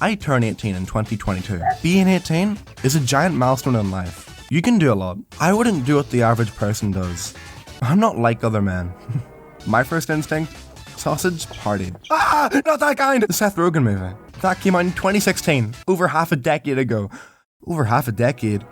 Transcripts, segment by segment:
I turn 18 in 2022. Being 18 is a giant milestone in life. You can do a lot. I wouldn't do what the average person does. I'm not like other men. My first instinct? Sausage party. Ah, not that kind! The Seth Rogen movie. That came out in 2016, over half a decade ago. Over half a decade?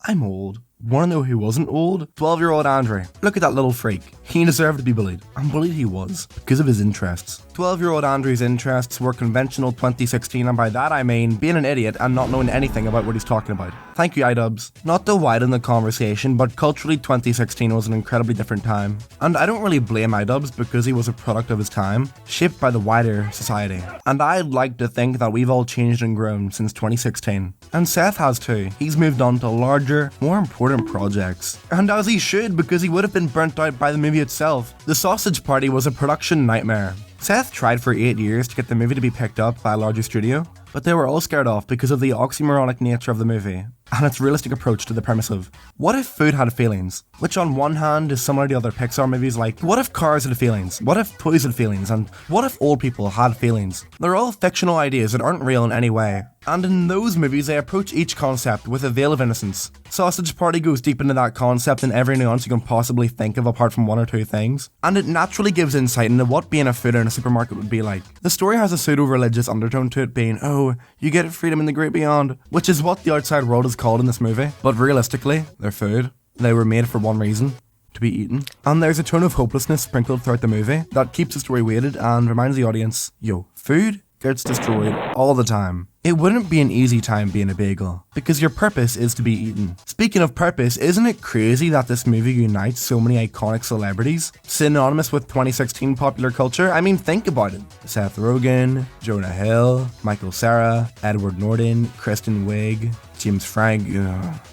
I'm old. Wanna know who wasn't old? 12-year-old Andrew. Look at that little freak. He deserved to be bullied. And bullied he was, because of his interests. 12-year-old Andrew's interests were conventional 2016, and by that I mean being an idiot and not knowing anything about what he's talking about. Thank you, iDubbbz. Not to widen the conversation, but culturally 2016 was an incredibly different time. And I don't really blame iDubbbz because he was a product of his time, shaped by the wider society. And I'd like to think that we've all changed and grown since 2016. And Seth has too. He's moved on to larger, more important projects. And as he should, because he would have been burnt out by the movie itself. The Sausage Party was a production nightmare. Seth tried for 8 years to get the movie to be picked up by a larger studio, but they were all scared off because of the oxymoronic nature of the movie and its realistic approach to the premise of, what if food had feelings? Which on one hand is similar to other Pixar movies like, what if cars had feelings? What if toys had feelings? And what if old people had feelings? They're all fictional ideas that aren't real in any way. And in those movies they approach each concept with a veil of innocence. Sausage Party goes deep into that concept in every nuance you can possibly think of apart from one or two things. And it naturally gives insight into what being a fooder in a supermarket would be like. The story has a pseudo-religious undertone to it being, oh, you get freedom in the great beyond, which is what the outside world is called in this movie. But realistically, they're food. They were made for one reason. To be eaten. And there's a tone of hopelessness sprinkled throughout the movie that keeps the story weighted and reminds the audience, yo, food gets destroyed all the time. It wouldn't be an easy time being a bagel, because your purpose is to be eaten. Speaking of purpose, isn't it crazy that this movie unites so many iconic celebrities, synonymous with 2016 popular culture? I mean, think about it. Seth Rogen, Jonah Hill, Michael Cera, Edward Norton, Kristen Wiig, James Frank,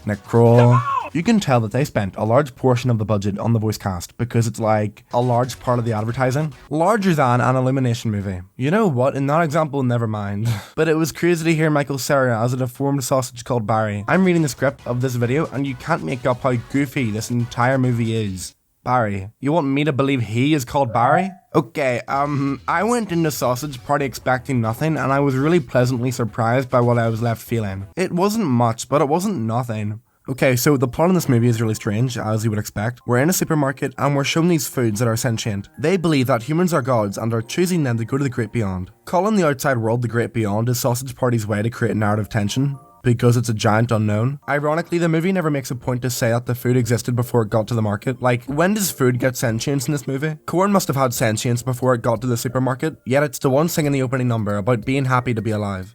Nick Kroll. You can tell that they spent a large portion of the budget on the voice cast because it's like a large part of the advertising. Larger than an Illumination movie. You know what, in that example, never mind. But it was crazy to hear Michael Cera as a deformed sausage called Barry. I'm reading the script of this video and you can't make up how goofy this entire movie is. Barry. You want me to believe he is called Barry? Okay, I went into Sausage Party expecting nothing and I was really pleasantly surprised by what I was left feeling. It wasn't much, but it wasn't nothing. Okay, so the plot in this movie is really strange, as you would expect. We're in a supermarket and we're shown these foods that are sentient. They believe that humans are gods and are choosing them to go to the great beyond. Calling the outside world the great beyond is Sausage Party's way to create narrative tension, because it's a giant unknown. Ironically, the movie never makes a point to say that the food existed before it got to the market. Like, when does food get sentience in this movie? Corn must have had sentience before it got to the supermarket, yet it's the one singing the opening number about being happy to be alive.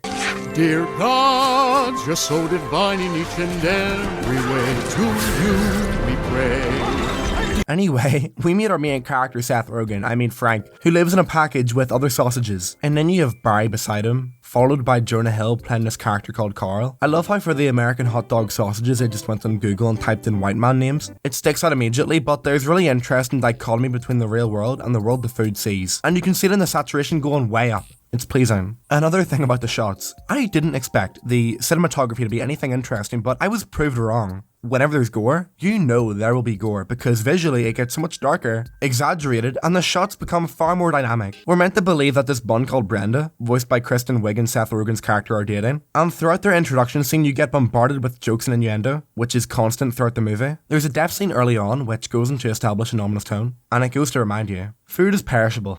Dear God, you're so divine in each and every way. To you we pray. Anyway, we meet our main character Seth Rogen, Frank, who lives in a package with other sausages. And then you have Barry beside him, followed by Jonah Hill playing this character called Carl. I love how for the American hot dog sausages I just went on Google and typed in white man names. It sticks out immediately, but there's really interesting dichotomy between the real world and the world the food sees. And you can see it in the saturation going way up. It's pleasing. Another thing about the shots, I didn't expect the cinematography to be anything interesting, but I was proved wrong. Whenever there's gore, you know there will be gore because visually it gets much darker, exaggerated, and the shots become far more dynamic. We're meant to believe that this bun called Brenda, voiced by Kristen Wiig and Seth Rogen's character, are dating, and throughout their introduction scene you get bombarded with jokes and innuendo, which is constant throughout the movie. There's a death scene early on which goes into establish an ominous tone, and it goes to remind you, food is perishable.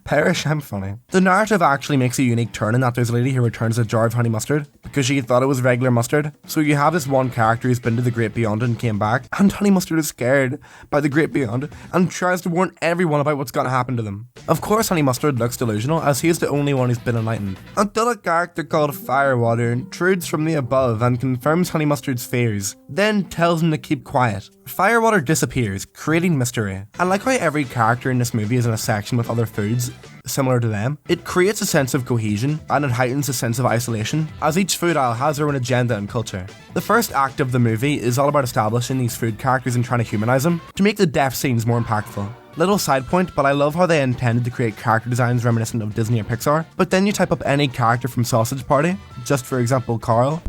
Perish, I'm funny. The narrative actually makes a unique turn in that there's a lady who returns a jar of honey mustard because she thought it was regular mustard. So you have this one character who's been to the great beyond and came back, and honey mustard is scared by the great beyond and tries to warn everyone about what's gonna happen to them. Of course honey mustard looks delusional as he is the only one who's been enlightened, until a character called Firewater intrudes from the above and confirms honey mustard's fears, then tells him to keep quiet. Firewater disappears, creating mystery. I like how every character in this movie is in a section with other foods similar to them. It creates a sense of cohesion and it heightens a sense of isolation, as each food aisle has their own agenda and culture. The first act of the movie is all about establishing these food characters and trying to humanize them to make the death scenes more impactful. Little side point, but I love how they intended to create character designs reminiscent of Disney or Pixar, but then you type up any character from Sausage Party, just for example Carl,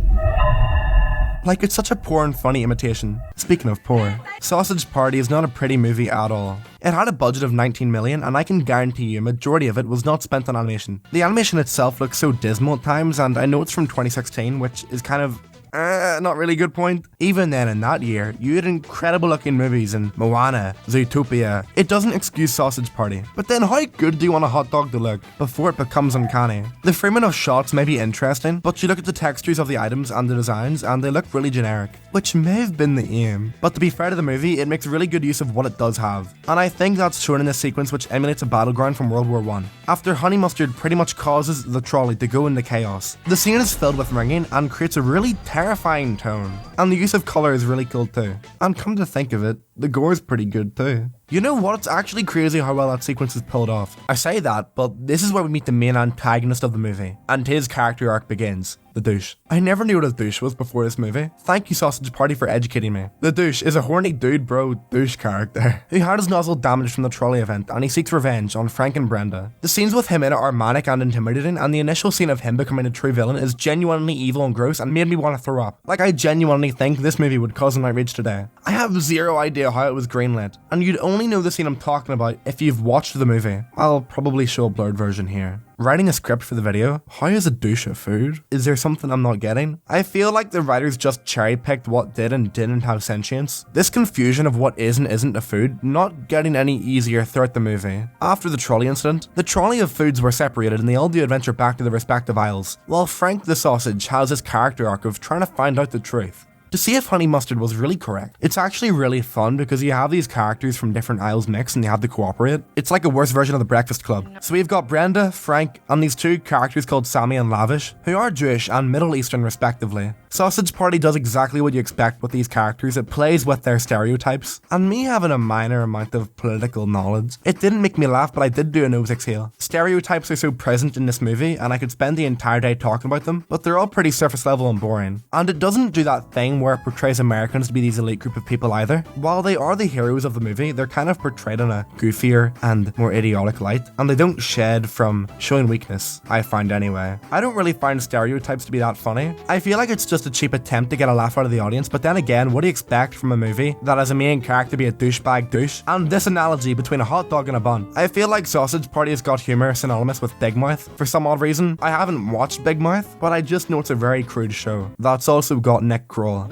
Like, it's such a poor and funny imitation. Speaking of poor, Sausage Party is not a pretty movie at all. It had a budget of 19 million, and I can guarantee you a majority of it was not spent on animation. The animation itself looks so dismal at times, and I know it's from 2016, which is kind of not really a good point. Even then, in that year, you had incredible looking movies in Moana, Zootopia. It doesn't excuse Sausage Party. But then how good do you want a hot dog to look before it becomes uncanny? The framing of shots may be interesting, but you look at the textures of the items and the designs and they look really generic, which may have been the aim. But to be fair to the movie, it makes really good use of what it does have. And I think that's shown in this sequence which emulates a battleground from World War I. After Honey Mustard pretty much causes the trolley to go into chaos, the scene is filled with ringing and creates a really terrifying tone. And the use of colour is really cool too. And come to think of it, the gore is pretty good too. You know what? It's actually crazy how well that sequence is pulled off. I say that, but this is where we meet the main antagonist of the movie, and his character arc begins. The douche. I never knew what a douche was before this movie. Thank you, Sausage Party, for educating me. The douche is a horny dude bro douche character who had his nozzle damaged from the trolley event, and he seeks revenge on Frank and Brenda. The scenes with him in it are manic and intimidating, and the initial scene of him becoming a true villain is genuinely evil and gross and made me want to throw up. Like, I genuinely think this movie would cause an outrage today. I have zero idea how it was greenlit, and you'd only know the scene I'm talking about if you've watched the movie. I'll probably show a blurred version here. Writing a script for the video, how is a douche a food? Is there something I'm not getting? I feel like the writers just cherry-picked what did and didn't have sentience. This confusion of what is and isn't a food not getting any easier throughout the movie. After the trolley incident, the trolley of foods were separated and they all do adventure back to their respective aisles, while Frank the Sausage has his character arc of trying to find out the truth. To see if Honey Mustard was really correct. It's actually really fun because you have these characters from different aisles mixed and they have to cooperate. It's like a worse version of the Breakfast Club. So we've got Brenda, Frank, and these two characters called Sammy and Lavish, who are Jewish and Middle Eastern respectively. Sausage Party does exactly what you expect with these characters. It plays with their stereotypes. And me having a minor amount of political knowledge, it didn't make me laugh, but I did do a nose exhale. Stereotypes are so present in this movie and I could spend the entire day talking about them, but they're all pretty surface level and boring. And it doesn't do that thing where it portrays Americans to be these elite group of people either. While they are the heroes of the movie, they're kind of portrayed in a goofier and more idiotic light, and they don't shed from showing weakness, I find anyway. I don't really find stereotypes to be that funny. I feel like it's just a cheap attempt to get a laugh out of the audience, but then again, what do you expect from a movie that has a main character be a douchebag douche? And this analogy between a hot dog and a bun. I feel like Sausage Party has got humour synonymous with Big Mouth. For some odd reason, I haven't watched Big Mouth, but I just know it's a very crude show. That's also got Nick Kroll.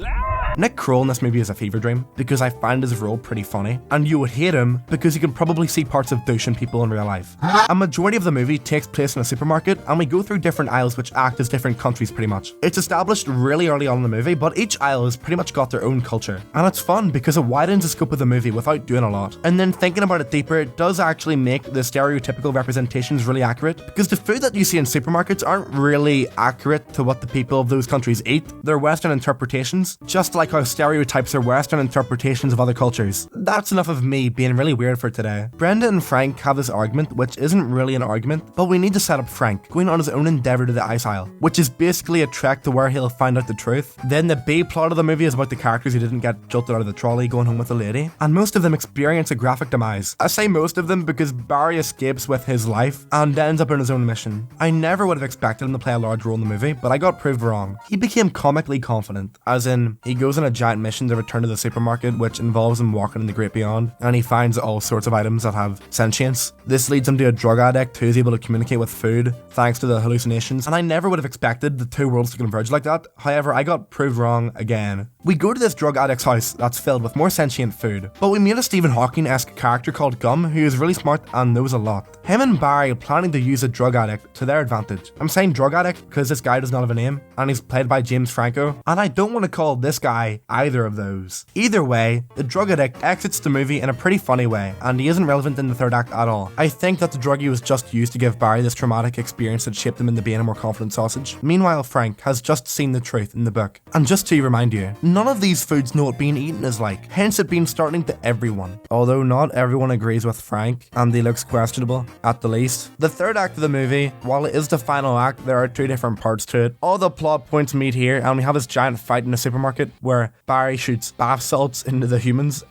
Nick Kroll in this movie is a fever dream because I find his role pretty funny, and you would hate him because you can probably see parts of douching people in real life. A majority of the movie takes place in a supermarket, and we go through different aisles which act as different countries pretty much. It's established really early on in the movie, but each aisle has pretty much got their own culture, and it's fun because it widens the scope of the movie without doing a lot. And then thinking about it deeper, it does actually make the stereotypical representations really accurate, because the food that you see in supermarkets aren't really accurate to what the people of those countries eat. They're Western interpretations, just like how stereotypes are Western interpretations of other cultures. That's enough of me being really weird for today. Brenda and Frank have this argument, which isn't really an argument, but we need to set up Frank going on his own endeavour to the ice aisle, which is basically a trek to where he'll find out the truth. Then the B plot of the movie is about the characters who didn't get jolted out of the trolley going home with a lady, and most of them experience a graphic demise. I say most of them because Barry escapes with his life and ends up on his own mission. I never would have expected him to play a large role in the movie, but I got proved wrong. He became comically confident, as in, he goes on a giant mission to return to the supermarket, which involves him walking in the great beyond, and he finds all sorts of items that have sentience. This leads him to a drug addict who is able to communicate with food thanks to the hallucinations, and I never would have expected the two worlds to converge like that. However, I got proved wrong again. We go to this drug addict's house that's filled with more sentient food, but we meet a Stephen Hawking-esque character called Gum who is really smart and knows a lot. Him and Barry are planning to use a drug addict to their advantage. I'm saying drug addict because this guy does not have a name, and he's played by James Franco, and I don't want to call this guy either of those. Either way, the drug addict exits the movie in a pretty funny way, and he isn't relevant in the third act at all. I think that the druggie was just used to give Barry this traumatic experience that shaped him into being a more confident sausage. Meanwhile, Frank has just seen the truth in the book. And just to remind you, none of these foods know what being eaten is like, hence it being startling to everyone. Although not everyone agrees with Frank, and he looks questionable, at the least. The third act of the movie, while it is the final act, there are two different parts to it. All the plot points meet here, and we have this giant fight in a supermarket where Barry shoots bath salts into the humans.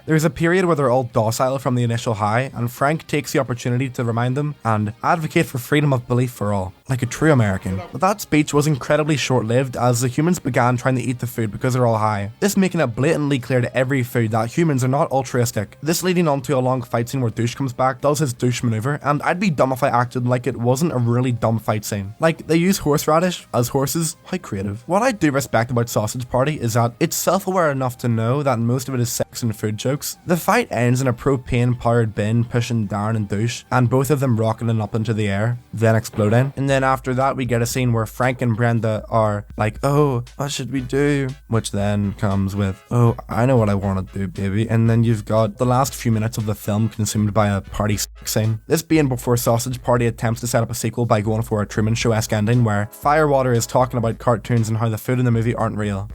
There's a period where they're all docile from the initial high, and Frank takes the opportunity to remind them and advocate for freedom of belief for all. like a true American. But that speech was incredibly short-lived as the humans began trying to eat the food because they're all high. This making it blatantly clear to every food that humans are not altruistic. This leading on to a long fight scene where Douche comes back, does his douche maneuver, and I'd be dumb if I acted like it wasn't a really dumb fight scene. Like, they use horseradish as horses. How creative. What I do respect about Sausage Party is that it's self-aware enough to know that most of it is sex and food jokes. The fight ends in a propane-powered bin pushing Darren and Douche, and both of them rocketing up into the air, then exploding. And then after that, we get a scene where Frank and Brenda are like, oh, what should we do? Which then comes with, oh, I know what I want to do, baby. And then you've got the last few minutes of the film consumed by a party sex scene. This being before Sausage Party attempts to set up a sequel by going for a Truman Show-esque ending where Firewater is talking about cartoons and how the food in the movie aren't real.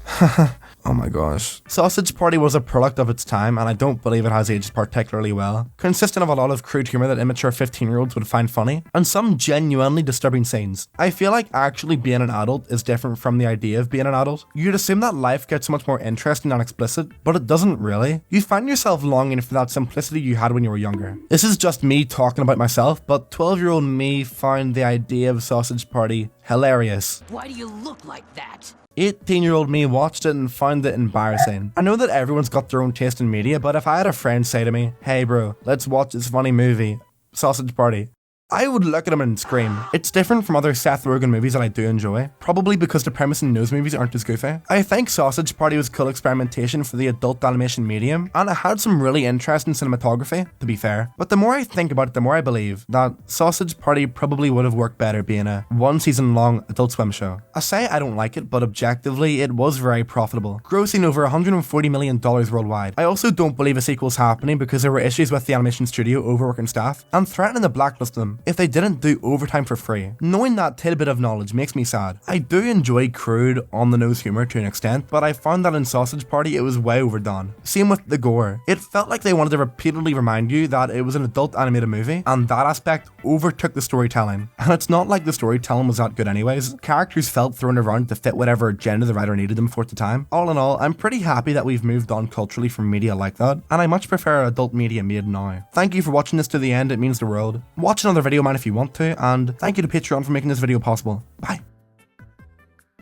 Oh my gosh. Sausage Party was a product of its time, and I don't believe it has aged particularly well, consisting of a lot of crude humor that immature 15-year-olds would find funny, and some genuinely disturbing scenes. I feel like actually being an adult is different from the idea of being an adult. You'd assume that life gets much more interesting and explicit, but it doesn't really. You find yourself longing for that simplicity you had when you were younger. This is just me talking about myself, but 12-year-old me found the idea of Sausage Party hilarious. Why do you look like that? 18-year-old me watched it and found it embarrassing. I know that everyone's got their own taste in media, but if I had a friend say to me, hey bro, let's watch this funny movie, Sausage Party, I would look at him and scream. It's different from other Seth Rogen movies that I do enjoy, probably because the premise in those movies aren't as goofy. I think Sausage Party was cool experimentation for the adult animation medium, and it had some really interesting cinematography, to be fair. But the more I think about it, the more I believe that Sausage Party probably would have worked better being a one-season-long Adult Swim show. I say I don't like it, but objectively, it was very profitable, grossing over $140 million worldwide. I also don't believe a sequel's happening because there were issues with the animation studio overworking staff and threatening to blacklist them if they didn't do overtime for free. Knowing that tidbit of knowledge makes me sad. I do enjoy crude, on-the-nose humor to an extent, but I found that in Sausage Party it was way overdone. Same with the gore. It felt like they wanted to repeatedly remind you that it was an adult animated movie, and that aspect overtook the storytelling. And it's not like the storytelling was that good anyways. Characters felt thrown around to fit whatever agenda the writer needed them for at the time. All in all, I'm pretty happy that we've moved on culturally from media like that, and I much prefer adult media made now. Thank you for watching this to the end, it means the world. Watch another video man if you want to, and thank you to Patreon for making this video possible. Bye.